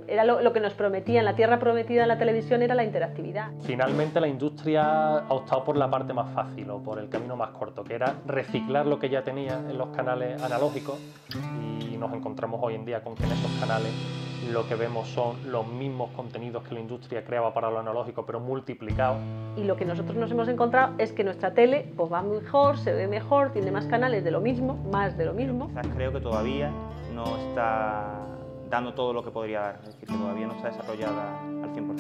Era lo que nos prometían, la tierra prometida en la televisión era la interactividad. Finalmente la industria ha optado por la parte más fácil o por el camino más corto, que era reciclar lo que ya tenía en los canales analógicos, y nos encontramos hoy en día con que en esos canales lo que vemos son los mismos contenidos que la industria creaba para lo analógico, pero multiplicados. Y lo que nosotros nos hemos encontrado es que nuestra tele pues, va mejor, se ve mejor, tiene más canales de lo mismo, más de lo mismo. Quizás creo que todavía no está dando todo lo que podría dar, es decir, que todavía no está desarrollada al 100%.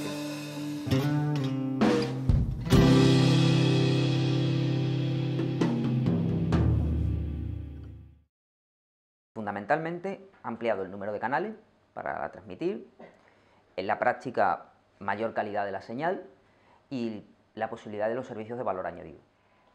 Fundamentalmente ha ampliado el número de canales para transmitir, en la práctica mayor calidad de la señal y la posibilidad de los servicios de valor añadido.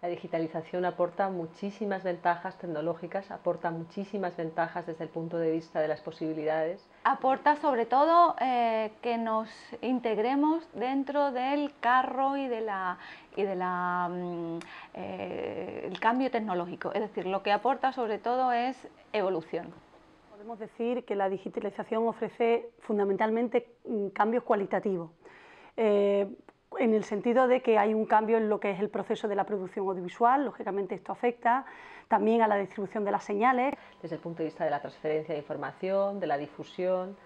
La digitalización aporta muchísimas ventajas tecnológicas, aporta muchísimas ventajas desde el punto de vista de las posibilidades. Aporta sobre todo que nos integremos dentro del carro y el cambio tecnológico, es decir, lo que aporta sobre todo es evolución. Podemos decir que la digitalización ofrece fundamentalmente cambios cualitativos, en el sentido de que hay un cambio en lo que es el proceso de la producción audiovisual. Lógicamente esto afecta también a la distribución de las señales. Desde el punto de vista de la transferencia de información, de la difusión,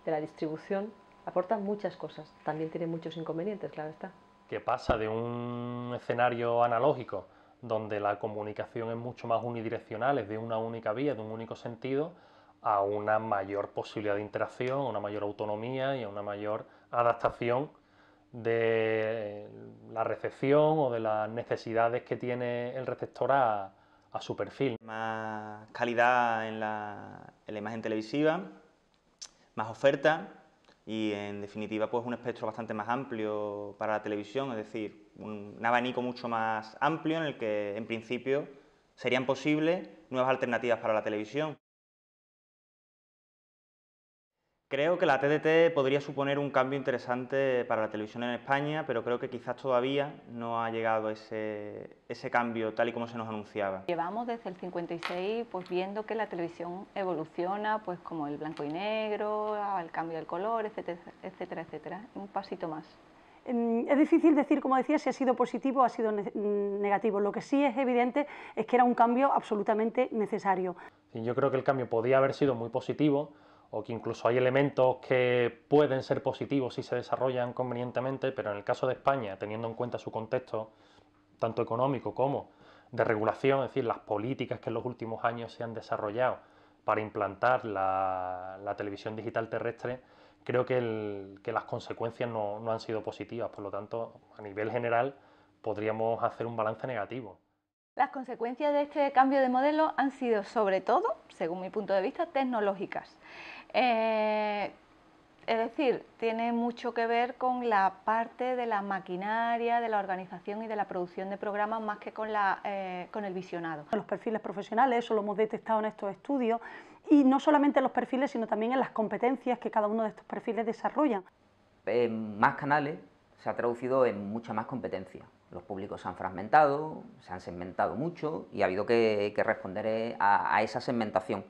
de la distribución, aporta muchas cosas. También tiene muchos inconvenientes, claro está. Que pasa de un escenario analógico donde la comunicación es mucho más unidireccional, es de una única vía, de un único sentido, a una mayor posibilidad de interacción, una mayor autonomía y a una mayor adaptación de la recepción o de las necesidades que tiene el receptor a su perfil. Más calidad en la imagen televisiva, más oferta y en definitiva pues un espectro bastante más amplio para la televisión, es decir, un abanico mucho más amplio en el que en principio serían posibles nuevas alternativas para la televisión. Creo que la TDT podría suponer un cambio interesante para la televisión en España, pero creo que quizás todavía no ha llegado ese cambio tal y como se nos anunciaba. Llevamos desde el 56 pues, viendo que la televisión evoluciona, pues como el blanco y negro, el cambio del color, etcétera, etcétera, etcétera. Un pasito más. Es difícil decir, como decía, si ha sido positivo o ha sido negativo. Lo que sí es evidente es que era un cambio absolutamente necesario. Yo creo que el cambio podía haber sido muy positivo, o que incluso hay elementos que pueden ser positivos si se desarrollan convenientemente, pero en el caso de España, teniendo en cuenta su contexto tanto económico como de regulación, es decir, las políticas que en los últimos años se han desarrollado para implantar la televisión digital terrestre, creo que las consecuencias no han sido positivas. Por lo tanto, a nivel general, podríamos hacer un balance negativo. Las consecuencias de este cambio de modelo han sido, sobre todo, según mi punto de vista, tecnológicas. Es decir, tiene mucho que ver con la parte de la maquinaria, de la organización y de la producción de programas, más que con el visionado. Los perfiles profesionales, eso lo hemos detectado en estos estudios, y no solamente en los perfiles, sino también en las competencias que cada uno de estos perfiles desarrolla. Más canales se ha traducido en mucha más competencia. Los públicos se han fragmentado, se han segmentado mucho y ha habido que responder a esa segmentación.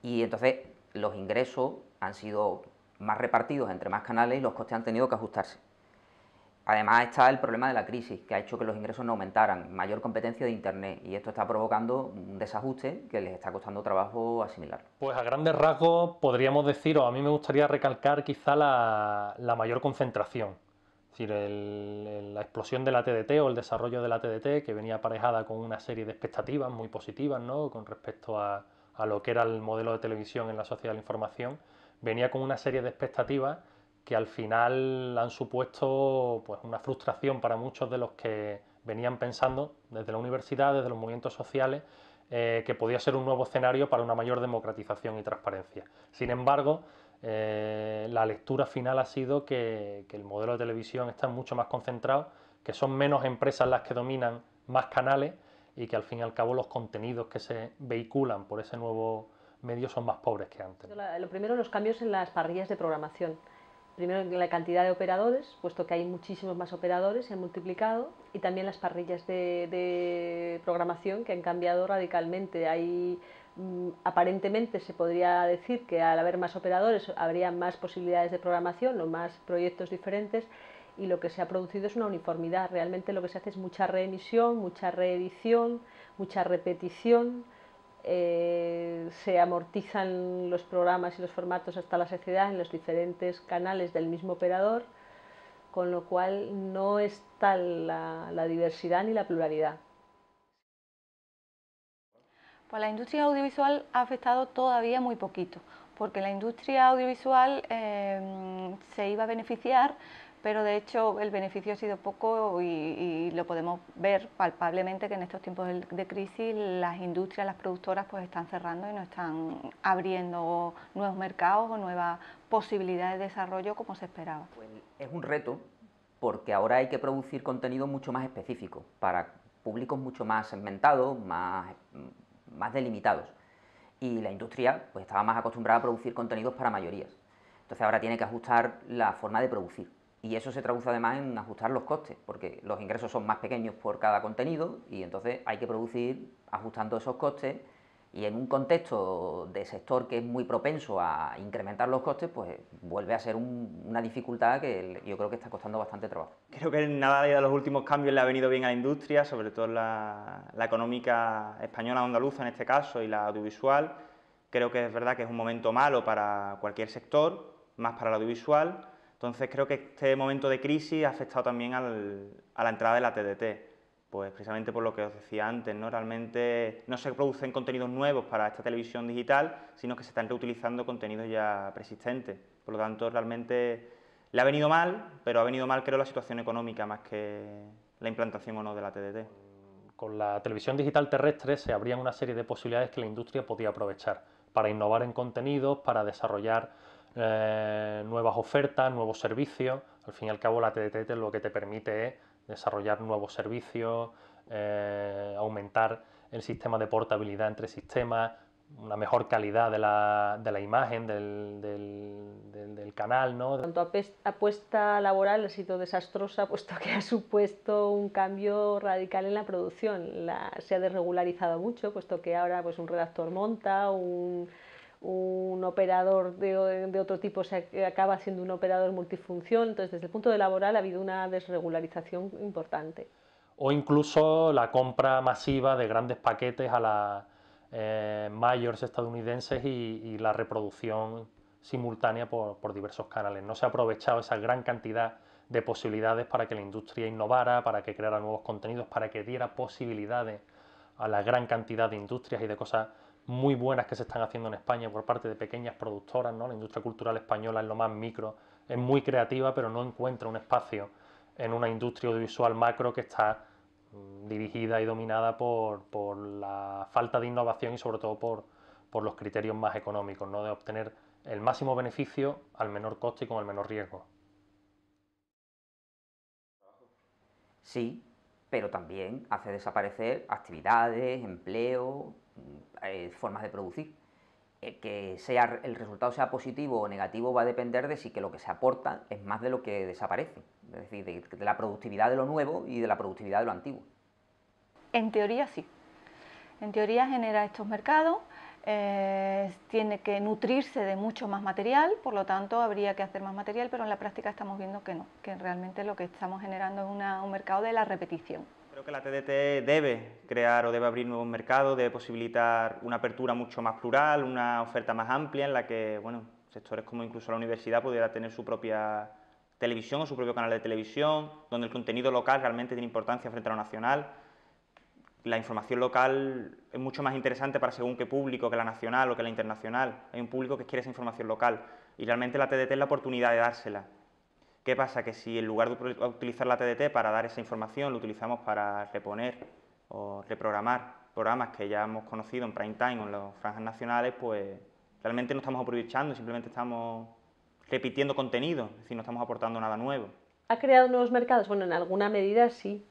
Y entonces los ingresos han sido más repartidos entre más canales y los costes han tenido que ajustarse. Además está el problema de la crisis, que ha hecho que los ingresos no aumentaran, mayor competencia de Internet, y esto está provocando un desajuste que les está costando trabajo asimilar. Pues a grandes rasgos podríamos decir, o a mí me gustaría recalcar quizá la mayor concentración. Es decir, la explosión de la TDT o el desarrollo de la TDT, que venía aparejada con una serie de expectativas muy positivas, ¿no?, con respecto a lo que era el modelo de televisión en la sociedad de la información, venía con una serie de expectativas que al final han supuesto pues, una frustración para muchos de los que venían pensando desde la universidad, desde los movimientos sociales, que podía ser un nuevo escenario para una mayor democratización y transparencia. Sin embargo, la lectura final ha sido que el modelo de televisión está mucho más concentrado, que son menos empresas las que dominan más canales y que al fin y al cabo los contenidos que se vehiculan por ese nuevo medio son más pobres que antes. Lo primero, los cambios en las parrillas de programación. Primero, en la cantidad de operadores, puesto que hay muchísimos más operadores, se han multiplicado, y también las parrillas de programación que han cambiado radicalmente. Hay Aparentemente se podría decir que al haber más operadores habría más posibilidades de programación o más proyectos diferentes, y lo que se ha producido es una uniformidad. Realmente lo que se hace es mucha reemisión, mucha reedición, mucha repetición, se amortizan los programas y los formatos hasta la saciedad en los diferentes canales del mismo operador, con lo cual no está la diversidad ni la pluralidad. Pues la industria audiovisual ha afectado todavía muy poquito, porque la industria audiovisual se iba a beneficiar, pero de hecho el beneficio ha sido poco y lo podemos ver palpablemente que en estos tiempos de crisis las industrias, las productoras pues están cerrando y no están abriendo nuevos mercados o nuevas posibilidades de desarrollo como se esperaba. Pues es un reto porque ahora hay que producir contenido mucho más específico para públicos mucho más segmentados, más delimitados, y la industria pues estaba más acostumbrada a producir contenidos para mayorías. Entonces ahora tiene que ajustar la forma de producir, y eso se traduce además en ajustar los costes, porque los ingresos son más pequeños por cada contenido y entonces hay que producir ajustando esos costes, y en un contexto de sector que es muy propenso a incrementar los costes, pues vuelve a ser una dificultad que yo creo que está costando bastante trabajo. Creo que nada de los últimos cambios le ha venido bien a la industria, sobre todo la económica española o andaluza en este caso, y la audiovisual. Creo que es verdad que es un momento malo para cualquier sector, más para el audiovisual. Entonces creo que este momento de crisis ha afectado también a la entrada de la TDT. Pues precisamente por lo que os decía antes, ¿no? Realmente no se producen contenidos nuevos para esta televisión digital, sino que se están reutilizando contenidos ya preexistentes. Por lo tanto, realmente le ha venido mal, pero ha venido mal creo la situación económica más que la implantación o no de la TDT. Con la televisión digital terrestre se abrían una serie de posibilidades que la industria podía aprovechar para innovar en contenidos, para desarrollar nuevas ofertas, nuevos servicios. Al fin y al cabo la TDT lo que te permite es desarrollar nuevos servicios, aumentar el sistema de portabilidad entre sistemas, una mejor calidad de la imagen del canal, ¿no? En cuanto a apuesta laboral ha sido desastrosa, puesto que ha supuesto un cambio radical en la producción. Se ha desregularizado mucho, puesto que ahora pues, un redactor monta, un operador de otro tipo acaba siendo un operador multifunción. Entonces, desde el punto de laboral ha habido una desregularización importante. O incluso la compra masiva de grandes paquetes a las majors estadounidenses y la reproducción simultánea por diversos canales. No se ha aprovechado esa gran cantidad de posibilidades para que la industria innovara, para que creara nuevos contenidos, para que diera posibilidades a la gran cantidad de industrias y de cosas muy buenas que se están haciendo en España por parte de pequeñas productoras, ¿no? La industria cultural española es lo más micro, es muy creativa, pero no encuentra un espacio en una industria audiovisual macro que está dirigida y dominada por la falta de innovación y sobre todo por los criterios más económicos, ¿no? De obtener el máximo beneficio al menor coste y con el menor riesgo. Sí, pero también hace desaparecer actividades, empleo, formas de producir. Que el resultado sea positivo o negativo va a depender de si que lo que se aporta es más de lo que desaparece, es decir, de la productividad de lo nuevo y de la productividad de lo antiguo. En teoría sí, en teoría genera estos mercados, tiene que nutrirse de mucho más material, por lo tanto habría que hacer más material, pero en la práctica estamos viendo que no, que realmente lo que estamos generando es un mercado de la repetición. Creo que la TDT debe crear o debe abrir nuevos mercados, debe posibilitar una apertura mucho más plural, una oferta más amplia en la que, bueno, sectores como incluso la universidad pudiera tener su propia televisión o su propio canal de televisión, donde el contenido local realmente tiene importancia frente a lo nacional. La información local es mucho más interesante para según qué público que la nacional o que la internacional. Hay un público que quiere esa información local y realmente la TDT es la oportunidad de dársela. ¿Qué pasa? Que si en lugar de utilizar la TDT para dar esa información, lo utilizamos para reponer o reprogramar programas que ya hemos conocido en prime time o en las franjas nacionales, pues realmente no estamos aprovechando, simplemente estamos repitiendo contenido, es decir, no estamos aportando nada nuevo. ¿Ha creado nuevos mercados? Bueno, en alguna medida sí,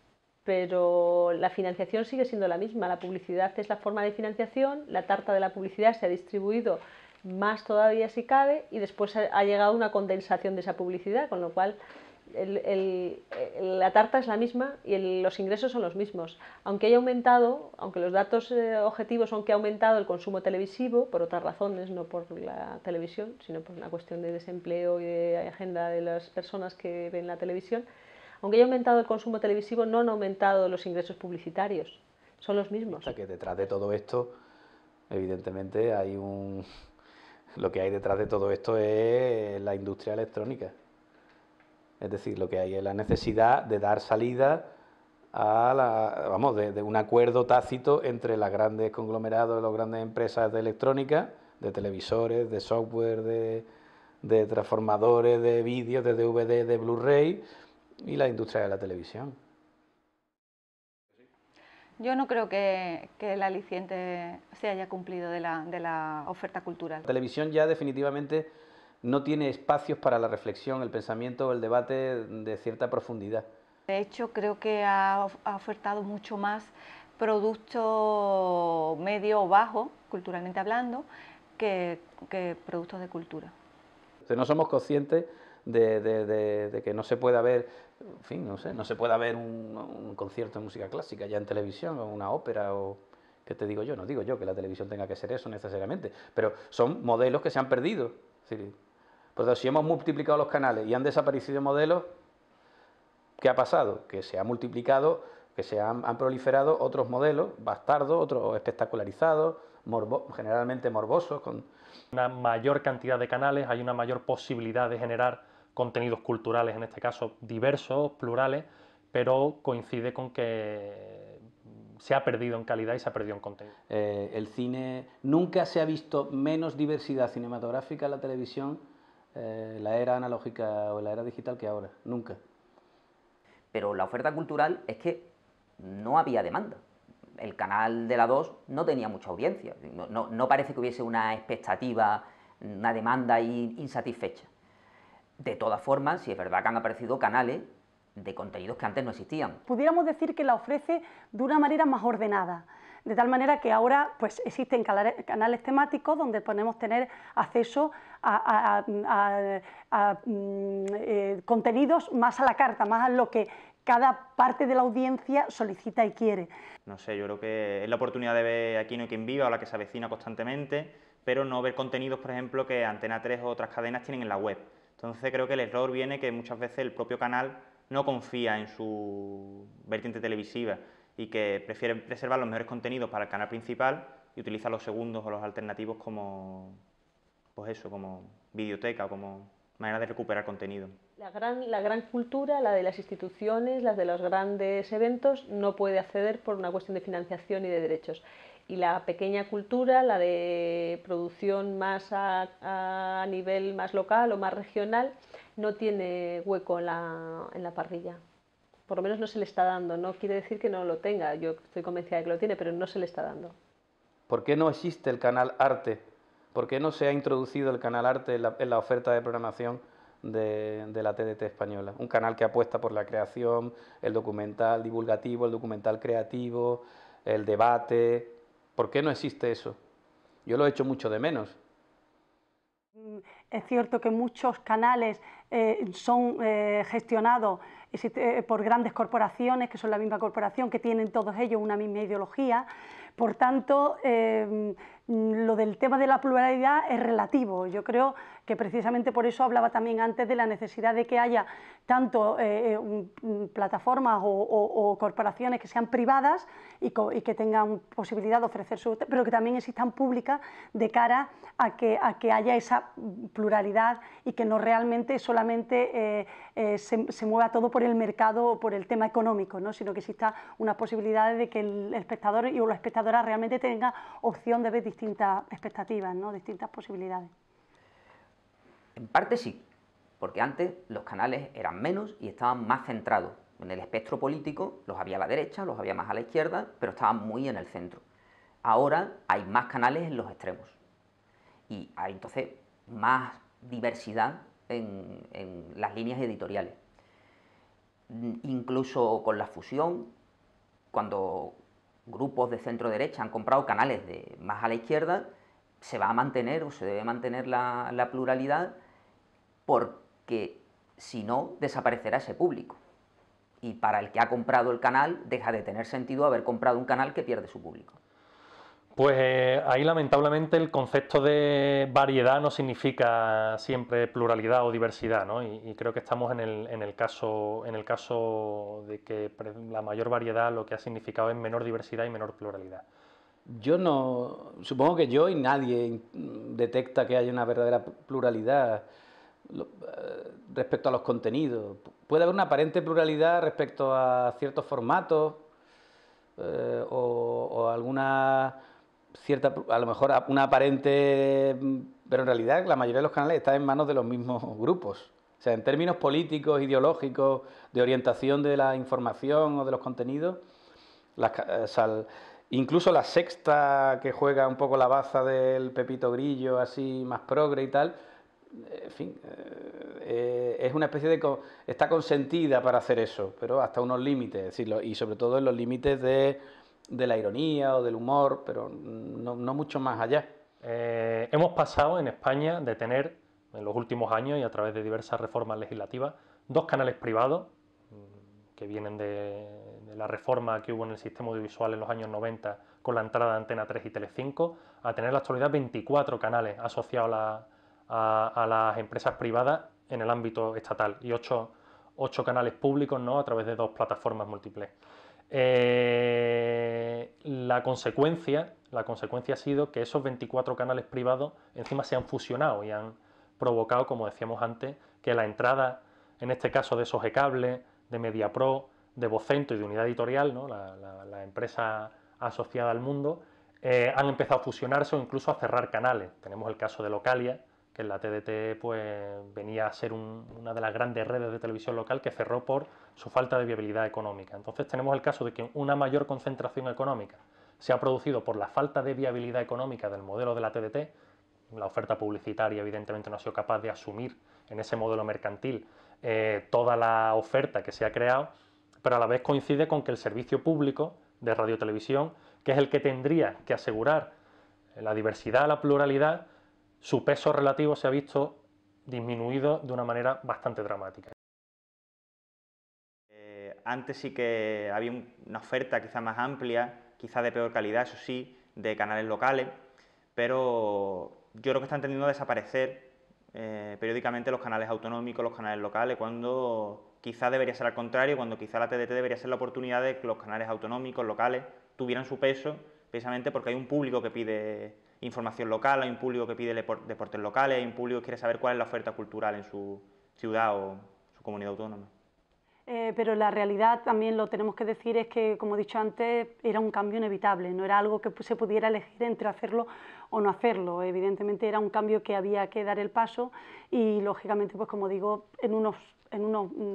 pero la financiación sigue siendo la misma. La publicidad es la forma de financiación, la tarta de la publicidad se ha distribuido más todavía si cabe y después ha llegado una condensación de esa publicidad, con lo cual la tarta es la misma y los ingresos son los mismos. Aunque haya aumentado, aunque los datos objetivos son que ha aumentado el consumo televisivo, por otras razones, no por la televisión, sino por una cuestión de desempleo y de agenda de las personas que ven la televisión, aunque haya aumentado el consumo televisivo, no han aumentado los ingresos publicitarios, son los mismos. Que detrás de todo esto, evidentemente, lo que hay detrás de todo esto es la industria electrónica. Es decir, lo que hay es la necesidad de dar salida de un acuerdo tácito entre los grandes conglomerados, las grandes empresas de electrónica, de televisores, de software, de transformadores, de vídeos, de DVD, de Blu-ray y la industria de la televisión. Yo no creo que el aliciente se haya cumplido de la oferta cultural. La televisión ya definitivamente no tiene espacios para la reflexión, el pensamiento o el debate de cierta profundidad. De hecho, creo que ha ofertado mucho más producto medio o bajo, culturalmente hablando, que productos de cultura. No somos conscientes de que no se pueda ver, en fin, no se pueda ver un concierto de música clásica ya en televisión, o una ópera, o ¿qué te digo yo? No digo yo que la televisión tenga que ser eso necesariamente, pero son modelos que se han perdido. Es decir, pues si hemos multiplicado los canales y han desaparecido modelos, ¿qué ha pasado? Que se ha multiplicado, que han proliferado otros modelos, bastardos, otros espectacularizados, generalmente morbosos. Con una mayor cantidad de canales, hay una mayor posibilidad de generar contenidos culturales, en este caso diversos, plurales, pero coincide con que se ha perdido en calidad y se ha perdido en contenido. El cine, nunca se ha visto menos diversidad cinematográfica en la televisión, la era analógica o la era digital que ahora, nunca. Pero la oferta cultural es que no había demanda. El canal de la 2 no tenía mucha audiencia, no parece que hubiese una expectativa, una demanda insatisfecha. De todas formas, sí es verdad que han aparecido canales de contenidos que antes no existían. Pudiéramos decir que la ofrece de una manera más ordenada, de tal manera que ahora pues, existen canales temáticos donde podemos tener acceso a contenidos más a la carta, más a lo que cada parte de la audiencia solicita y quiere. No sé, yo creo que es la oportunidad de ver Aquí no hay quien viva o la que se avecina constantemente, pero no ver contenidos, por ejemplo, que Antena 3 o otras cadenas tienen en la web. Entonces creo que el error viene que muchas veces el propio canal no confía en su vertiente televisiva y que prefiere preservar los mejores contenidos para el canal principal y utiliza los segundos o los alternativos como, pues eso, como videoteca o como manera de recuperar contenido. La gran cultura, la de las instituciones, la de los grandes eventos, no puede acceder por una cuestión de financiación y de derechos. Y la pequeña cultura, la de producción más a nivel más local o más regional, no tiene hueco en la parrilla. Por lo menos no se le está dando, no quiere decir que no lo tenga, yo estoy convencida de que lo tiene, pero no se le está dando. ¿Por qué no existe el canal Arte? ¿Por qué no se ha introducido el canal Arte en la oferta de programación de la TDT española? Un canal que apuesta por la creación, el documental divulgativo, el documental creativo, el debate. ¿Por qué no existe eso? Yo lo he hecho mucho de menos. Es cierto que muchos canales son gestionados por grandes corporaciones, que son la misma corporación, que tienen todos ellos una misma ideología. Por tanto, lo del tema de la pluralidad es relativo. Yo creo que precisamente por eso hablaba también antes de la necesidad de que haya tanto plataformas o corporaciones que sean privadas y que tengan posibilidad de ofrecer su, pero que también existan públicas de cara a que haya esa pluralidad y que no realmente solamente se mueva todo por el mercado o por el tema económico, ¿no? Sino que exista unas posibilidades de que el espectador o la espectadora realmente tenga opción de ver distintas expectativas, ¿no? Distintas posibilidades. En parte sí, porque antes los canales eran menos y estaban más centrados. En el espectro político los había a la derecha, los había más a la izquierda, pero estaban muy en el centro. Ahora hay más canales en los extremos y hay entonces más diversidad en las líneas editoriales. Incluso con la fusión, cuando grupos de centro-derecha han comprado canales más a la izquierda, se va a mantener o se debe mantener la pluralidad porque Si no, desaparecerá ese público. Y para el que ha comprado el canal, deja de tener sentido haber comprado un canal que pierde su público. Pues ahí lamentablemente el concepto de variedad no significa siempre pluralidad o diversidad, ¿no? Y creo que estamos en el caso de que la mayor variedad lo que ha significado es menor diversidad y menor pluralidad. Yo no, supongo que yo y nadie detecta que haya una verdadera pluralidad respecto a los contenidos. Puede haber una aparente pluralidad respecto a ciertos formatos o alguna cierta, a lo mejor una aparente, pero en realidad la mayoría de los canales están en manos de los mismos grupos. O sea, en términos políticos, ideológicos, de orientación de la información o de los contenidos, incluso La Sexta, que juega un poco la baza del Pepito Grillo, así más progre y tal, en fin, es una especie de... está consentida para hacer eso, pero hasta unos límites, es decir, y sobre todo en los límites de la ironía o del humor, pero no mucho más allá. Hemos pasado en España de tener, en los últimos años y a través de diversas reformas legislativas, 2 canales privados que vienen de la reforma que hubo en el sistema audiovisual en los años 90 con la entrada de Antena 3 y Telecinco, a tener en la actualidad 24 canales asociados a las empresas privadas en el ámbito estatal y 8 canales públicos, ¿no?, a través de 2 plataformas múltiples. La consecuencia ha sido que esos 24 canales privados encima se han fusionado y han provocado, como decíamos antes, que la entrada, en este caso de Sogecable, de Mediapro, de Vocento y de Unidad Editorial, ¿no?, la empresa asociada al Mundo, han empezado a fusionarse o incluso a cerrar canales. Tenemos el caso de Localia, que en la TDT pues, venía a ser una de las grandes redes de televisión local que cerró por su falta de viabilidad económica. Entonces tenemos el caso de que una mayor concentración económica se ha producido por la falta de viabilidad económica del modelo de la TDT. La oferta publicitaria evidentemente no ha sido capaz de asumir en ese modelo mercantil toda la oferta que se ha creado, pero a la vez coincide con que el servicio público de radiotelevisión, que es el que tendría que asegurar la diversidad, la pluralidad, su peso relativo se ha visto disminuido de una manera bastante dramática. Antes sí que había una oferta quizá más amplia, quizá de peor calidad, eso sí, de canales locales, pero yo creo que están tendiendo a desaparecer periódicamente los canales autonómicos, los canales locales, cuando quizá debería ser al contrario, cuando quizá la TDT debería ser la oportunidad de que los canales autonómicos, locales, tuvieran su peso, precisamente porque hay un público que pide información local, hay un público que pide deportes locales, hay un público que quiere saber cuál es la oferta cultural en su ciudad o su comunidad autónoma. Pero la realidad, también lo tenemos que decir, es que, como he dicho antes, era un cambio inevitable, no era algo que se pudiera elegir entre hacerlo o no hacerlo. Evidentemente era un cambio que había que dar el paso y, lógicamente, pues como digo, en unas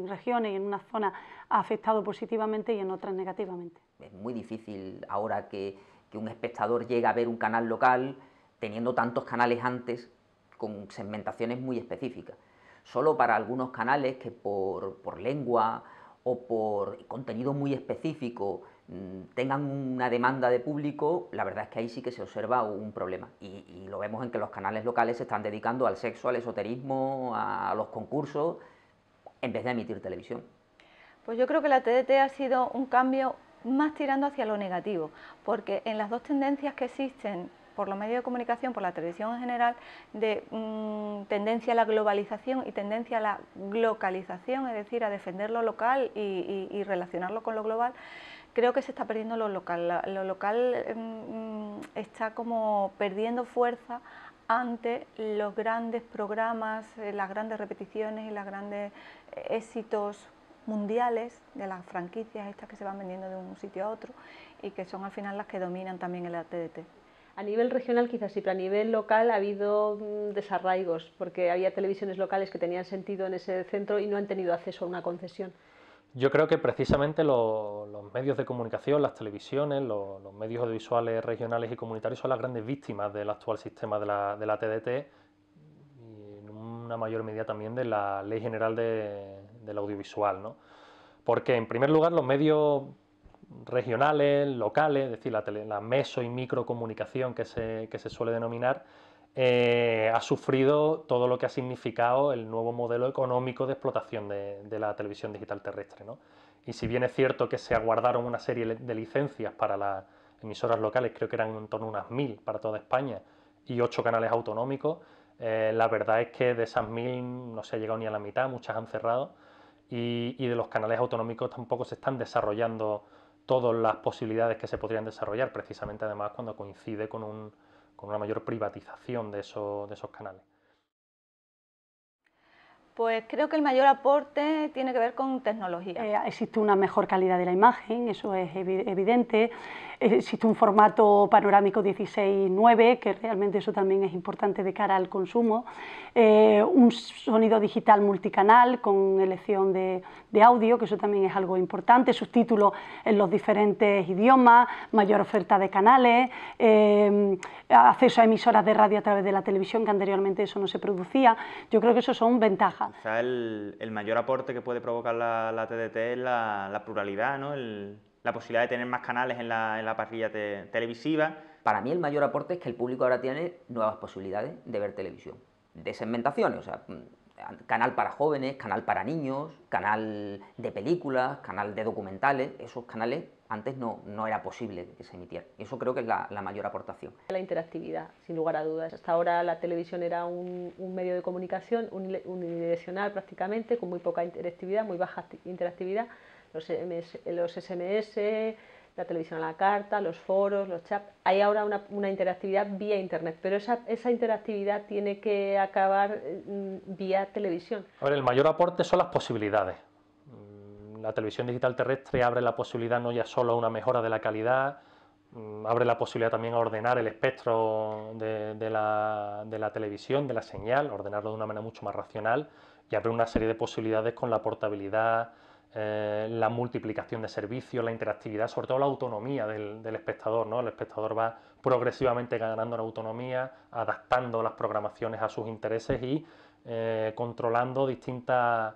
regiones y en unas zonas ha afectado positivamente y en otras negativamente. Es muy difícil ahora que un espectador llegue a ver un canal local teniendo tantos canales antes con segmentaciones muy específicas. Solo para algunos canales que por lengua o por contenido muy específico tengan una demanda de público, la verdad es que ahí sí que se observa un problema. Y lo vemos en que los canales locales se están dedicando al sexo, al esoterismo, a los concursos, en vez de emitir televisión. Pues yo creo que la TDT ha sido un cambio más tirando hacia lo negativo, porque en las 2 tendencias que existen por los medios de comunicación, por la televisión en general, de tendencia a la globalización y tendencia a la localización, es decir, a defender lo local y relacionarlo con lo global, creo que se está perdiendo lo local. Lo local está como perdiendo fuerza ante los grandes programas, las grandes repeticiones y los grandes éxitos mundiales de las franquicias estas que se van vendiendo de un sitio a otro y que son al final las que dominan también el TDT. A nivel regional quizás sí, pero a nivel local ha habido desarraigos, porque había televisiones locales que tenían sentido en ese centro y no han tenido acceso a una concesión. Yo creo que precisamente los medios de comunicación, las televisiones, los medios audiovisuales regionales y comunitarios son las grandes víctimas del actual sistema de la TDT y en una mayor medida también de la Ley General del Audiovisual, ¿no? Porque en primer lugar los medios regionales, locales, es decir, la meso y microcomunicación que se suele denominar, ha sufrido todo lo que ha significado el nuevo modelo económico de explotación de la televisión digital terrestre, ¿no? Y si bien es cierto que se aguardaron una serie de licencias para las emisoras locales, creo que eran en torno a unas 1000 para toda España y 8 canales autonómicos, la verdad es que de esas 1000 no se ha llegado ni a la mitad, muchas han cerrado, y de los canales autonómicos tampoco se están desarrollando todas las posibilidades que se podrían desarrollar, precisamente además cuando coincide con una mayor privatización de esos canales. Pues creo que el mayor aporte tiene que ver con tecnología. Existe una mejor calidad de la imagen, eso es evidente. Existe un formato panorámico 16:9, que realmente eso también es importante de cara al consumo. Un sonido digital multicanal con elección de audio, que eso también es algo importante. Subtítulos en los diferentes idiomas, mayor oferta de canales, acceso a emisoras de radio a través de la televisión, que anteriormente eso no se producía. Yo creo que eso son ventajas. Quizá el mayor aporte que puede provocar la TDT es la pluralidad, ¿no? La posibilidad de tener más canales en la parrilla televisiva. Para mí el mayor aporte es que el público ahora tiene nuevas posibilidades de ver televisión, de segmentaciones, o sea, canal para jóvenes, canal para niños, canal de películas, canal de documentales. Esos canales antes no era posible que se emitieran. Eso creo que es la mayor aportación. La interactividad, sin lugar a dudas. Hasta ahora la televisión era un medio de comunicación unidireccional prácticamente, con muy poca interactividad, muy baja interactividad. Los SMS, la televisión a la carta, los foros, los chats. Hay ahora una interactividad vía internet, pero esa interactividad tiene que acabar vía televisión. A ver, el mayor aporte son las posibilidades. La televisión digital terrestre abre la posibilidad no ya solo a una mejora de la calidad, abre la posibilidad también a ordenar el espectro de la televisión, de la señal, ordenarlo de una manera mucho más racional, y abre una serie de posibilidades con la portabilidad, la multiplicación de servicios, la interactividad, sobre todo la autonomía del espectador, ¿no? El espectador va progresivamente ganando en autonomía, adaptando las programaciones a sus intereses y controlando distintas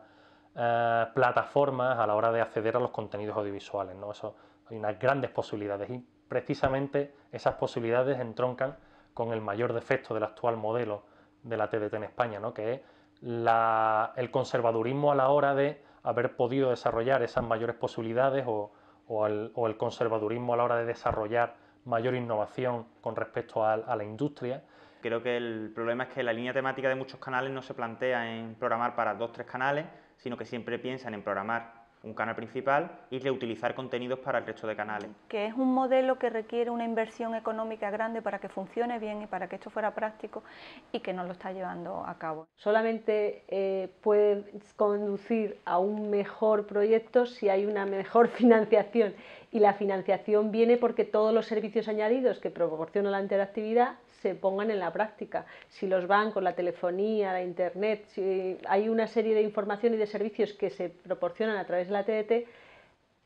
plataformas a la hora de acceder a los contenidos audiovisuales, ¿no? Eso, hay unas grandes posibilidades y precisamente esas posibilidades entroncan con el mayor defecto del actual modelo de la TDT en España, ¿no? Que es el conservadurismo a la hora de haber podido desarrollar esas mayores posibilidades o el conservadurismo a la hora de desarrollar mayor innovación con respecto a la industria. Creo que el problema es que la línea temática de muchos canales no se plantea en programar para 2 o 3 canales, sino que siempre piensan en programar un canal principal y reutilizar contenidos para el resto de canales. Que es un modelo que requiere una inversión económica grande para que funcione bien y para que esto fuera práctico, y que no lo está llevando a cabo. Solamente puede conducir a un mejor proyecto si hay una mejor financiación, y la financiación viene porque todos los servicios añadidos que proporciona la interactividad se pongan en la práctica. Si los bancos, la telefonía, la internet, si hay una serie de información y de servicios que se proporcionan a través de la TDT,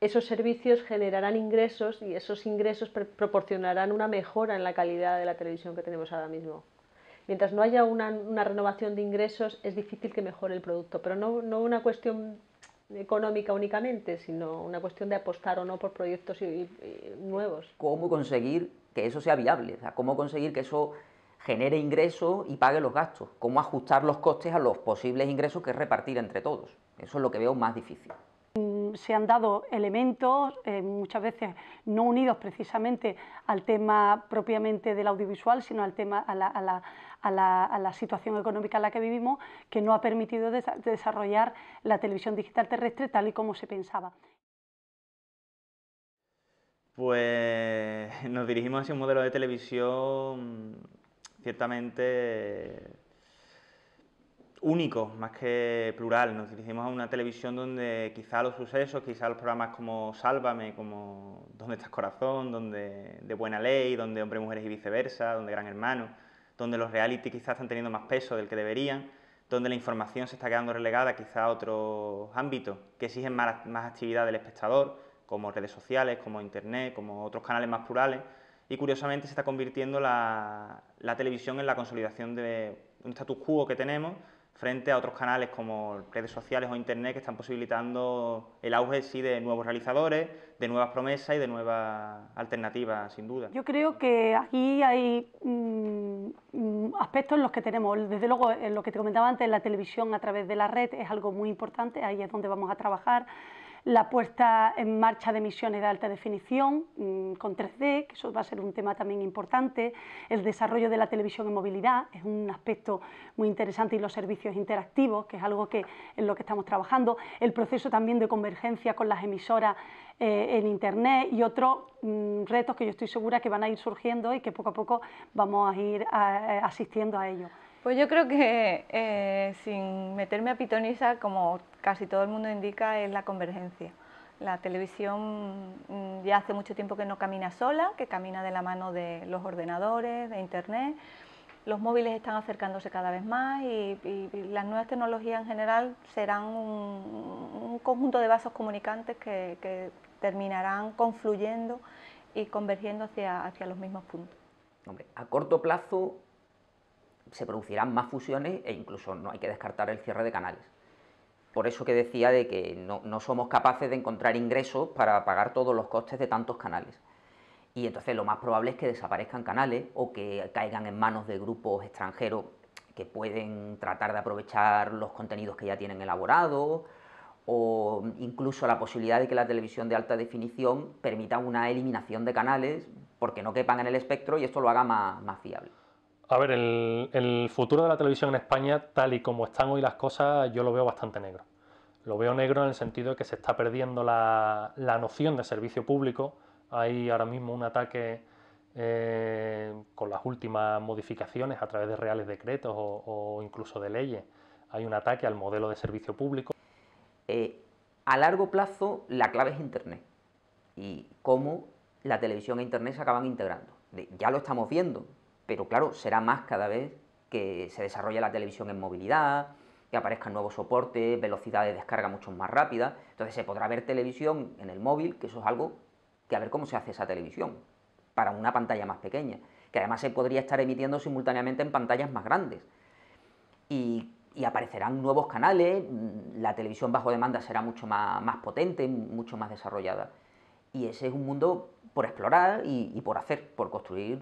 esos servicios generarán ingresos y esos ingresos proporcionarán una mejora en la calidad de la televisión que tenemos ahora mismo. Mientras no haya una renovación de ingresos, es difícil que mejore el producto, pero no una cuestión económica únicamente, sino una cuestión de apostar o no por proyectos nuevos. ¿Cómo conseguir que eso sea viable? O sea, ¿cómo conseguir que eso genere ingresos y pague los gastos? ¿Cómo ajustar los costes a los posibles ingresos que es repartir entre todos? Eso es lo que veo más difícil. Se han dado elementos, muchas veces no unidos precisamente al tema propiamente del audiovisual, sino al tema, a la situación económica en la que vivimos, que no ha permitido desarrollar la televisión digital terrestre tal y como se pensaba. Pues nos dirigimos hacia un modelo de televisión ciertamente único, más que plural. Nos dirigimos a una televisión donde quizá los sucesos, quizá los programas como Sálvame, como ¿Dónde estás corazón?, donde De Buena Ley, donde Hombres, Mujeres y Viceversa, donde Gran Hermano, donde los reality quizás están teniendo más peso del que deberían, donde la información se está quedando relegada quizá a otros ámbitos que exigen más actividad del espectador, como redes sociales, como internet, como otros canales más plurales, y curiosamente se está convirtiendo la televisión en la consolidación de un status quo que tenemos, frente a otros canales como redes sociales o internet que están posibilitando el auge sí de nuevos realizadores, de nuevas promesas y de nuevas alternativas, sin duda. Yo creo que aquí hay aspectos en los que tenemos, desde luego en lo que te comentaba antes, la televisión a través de la red es algo muy importante, ahí es donde vamos a trabajar. La puesta en marcha de emisiones de alta definición con 3D, que eso va a ser un tema también importante, el desarrollo de la televisión en movilidad es un aspecto muy interesante, y los servicios interactivos, que es algo en lo que estamos trabajando, el proceso también de convergencia con las emisoras en Internet y otros retos que yo estoy segura que van a ir surgiendo y que poco a poco vamos a ir asistiendo a ellos. Pues yo creo que, sin meterme a pitonisa, como casi todo el mundo indica, es la convergencia. La televisión ya hace mucho tiempo que no camina sola, que camina de la mano de los ordenadores, de Internet. Los móviles están acercándose cada vez más y las nuevas tecnologías en general serán un conjunto de vasos comunicantes que terminarán confluyendo y convergiendo hacia los mismos puntos. Hombre, a corto plazo se producirán más fusiones e incluso no hay que descartar el cierre de canales. Por eso que decía de que no somos capaces de encontrar ingresos para pagar todos los costes de tantos canales. Y entonces lo más probable es que desaparezcan canales o que caigan en manos de grupos extranjeros que pueden tratar de aprovechar los contenidos que ya tienen elaborados, o incluso la posibilidad de que la televisión de alta definición permita una eliminación de canales porque no quepan en el espectro y esto lo haga más fiable. A ver, el futuro de la televisión en España, tal y como están hoy las cosas, yo lo veo bastante negro. Lo veo negro en el sentido de que se está perdiendo la noción de servicio público. Hay ahora mismo un ataque con las últimas modificaciones a través de reales decretos o incluso de leyes. Hay un ataque al modelo de servicio público. A largo plazo la clave es Internet y cómo la televisión e Internet se acaban integrando. Ya lo estamos viendo, pero claro, será más cada vez que se desarrolle la televisión en movilidad, que aparezcan nuevos soportes, velocidad de descarga mucho más rápida. Entonces se podrá ver televisión en el móvil, que eso es algo que a ver cómo se hace esa televisión para una pantalla más pequeña, que además se podría estar emitiendo simultáneamente en pantallas más grandes. Y aparecerán nuevos canales, la televisión bajo demanda será mucho más potente, mucho más desarrollada. Y ese es un mundo por explorar y por hacer, por construir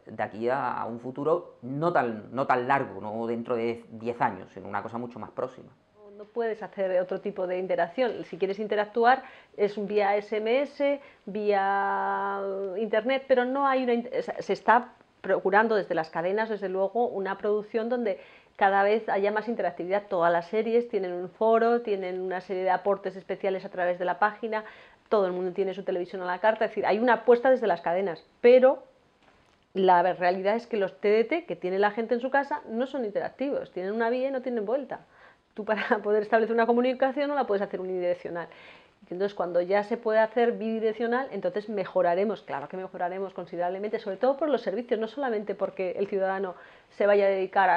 de aquí a un futuro no tan largo, no dentro de 10 años, sino una cosa mucho más próxima. No puedes hacer otro tipo de interacción. Si quieres interactuar es vía SMS, vía Internet, pero no hay se está procurando desde las cadenas, desde luego, una producción donde cada vez haya más interactividad. Todas las series tienen un foro, tienen una serie de aportes especiales a través de la página, todo el mundo tiene su televisión a la carta, es decir, hay una apuesta desde las cadenas, pero la realidad es que los TDT que tiene la gente en su casa no son interactivos, tienen una vía y no tienen vuelta. Tú para poder establecer una comunicación no la puedes hacer unidireccional. Entonces cuando ya se puede hacer bidireccional, entonces mejoraremos, claro que mejoraremos considerablemente, sobre todo por los servicios, no solamente porque el ciudadano se vaya a dedicar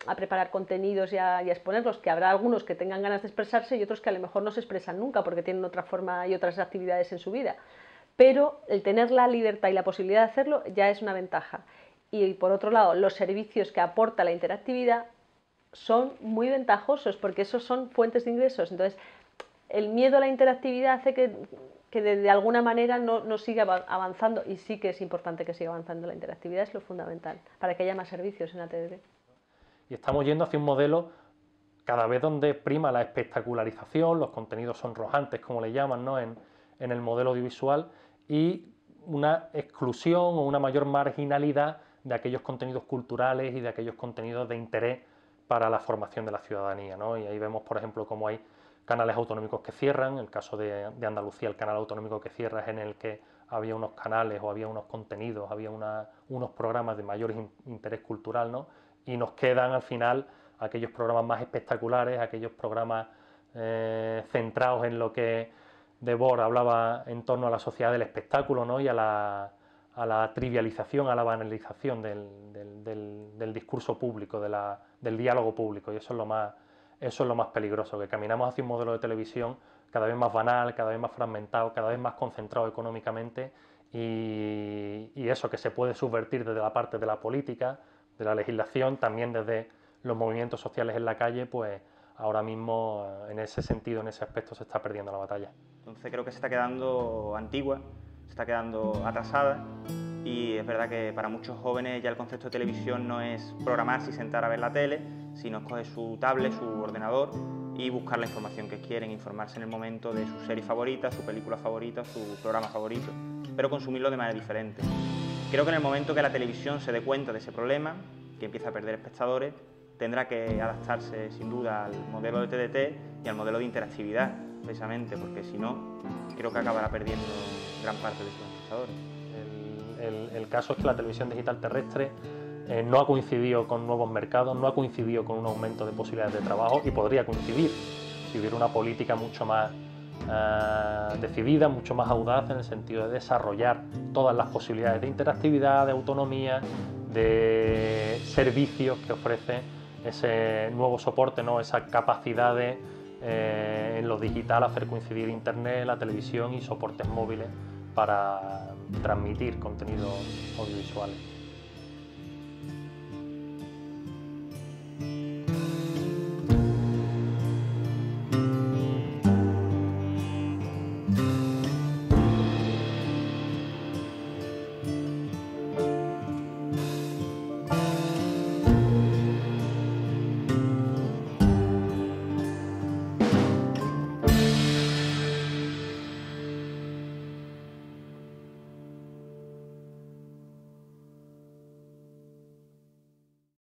a preparar contenidos y a exponerlos, que habrá algunos que tengan ganas de expresarse y otros que a lo mejor no se expresan nunca porque tienen otra forma y otras actividades en su vida. Pero el tener la libertad y la posibilidad de hacerlo ya es una ventaja. Y por otro lado, los servicios que aporta la interactividad son muy ventajosos porque esos son fuentes de ingresos. Entonces, el miedo a la interactividad hace que de alguna manera no siga avanzando, y sí que es importante que siga avanzando la interactividad, es lo fundamental, para que haya más servicios en la TDT. Y estamos yendo hacia un modelo cada vez donde prima la espectacularización, los contenidos sonrojantes, como le llaman, ¿no?, en el modelo audiovisual, y una exclusión o una mayor marginalidad de aquellos contenidos culturales y de aquellos contenidos de interés para la formación de la ciudadanía, ¿no? Y ahí vemos, por ejemplo, cómo hay canales autonómicos que cierran. En el caso de Andalucía, el canal autonómico que cierra es en el que había unos canales o había unos contenidos, había unos programas de mayor interés cultural, ¿no? Y nos quedan al final aquellos programas más espectaculares, aquellos programas centrados en lo que Debord hablaba en torno a la sociedad del espectáculo, ¿no?, y a la trivialización, a la banalización del discurso público, del diálogo público, y eso es lo más peligroso, que caminamos hacia un modelo de televisión cada vez más banal, cada vez más fragmentado, cada vez más concentrado económicamente, y eso que se puede subvertir desde la parte de la política, de la legislación, también desde los movimientos sociales en la calle, pues ahora mismo en ese sentido, en ese aspecto, se está perdiendo la batalla. Entonces creo que se está quedando antigua, se está quedando atrasada, y es verdad que para muchos jóvenes ya el concepto de televisión no es programarse y sentar a ver la tele, sino coger su tablet, su ordenador y buscar la información que quieren, informarse en el momento de su serie favorita, su película favorita, su programa favorito, pero consumirlo de manera diferente. Creo que en el momento que la televisión se dé cuenta de ese problema, que empieza a perder espectadores, tendrá que adaptarse sin duda al modelo de TDT y al modelo de interactividad, precisamente, porque si no, creo que acabará perdiendo gran parte de sus espectadores. El caso es que la televisión digital terrestre no ha coincidido con nuevos mercados, no ha coincidido con un aumento de posibilidades de trabajo, y podría coincidir si hubiera una política mucho más decidida, mucho más audaz, en el sentido de desarrollar todas las posibilidades de interactividad, de autonomía, de servicios que ofrece ese nuevo soporte, ¿no? Esa capacidad de en lo digital hacer coincidir Internet, la televisión y soportes móviles para transmitir contenidos audiovisuales.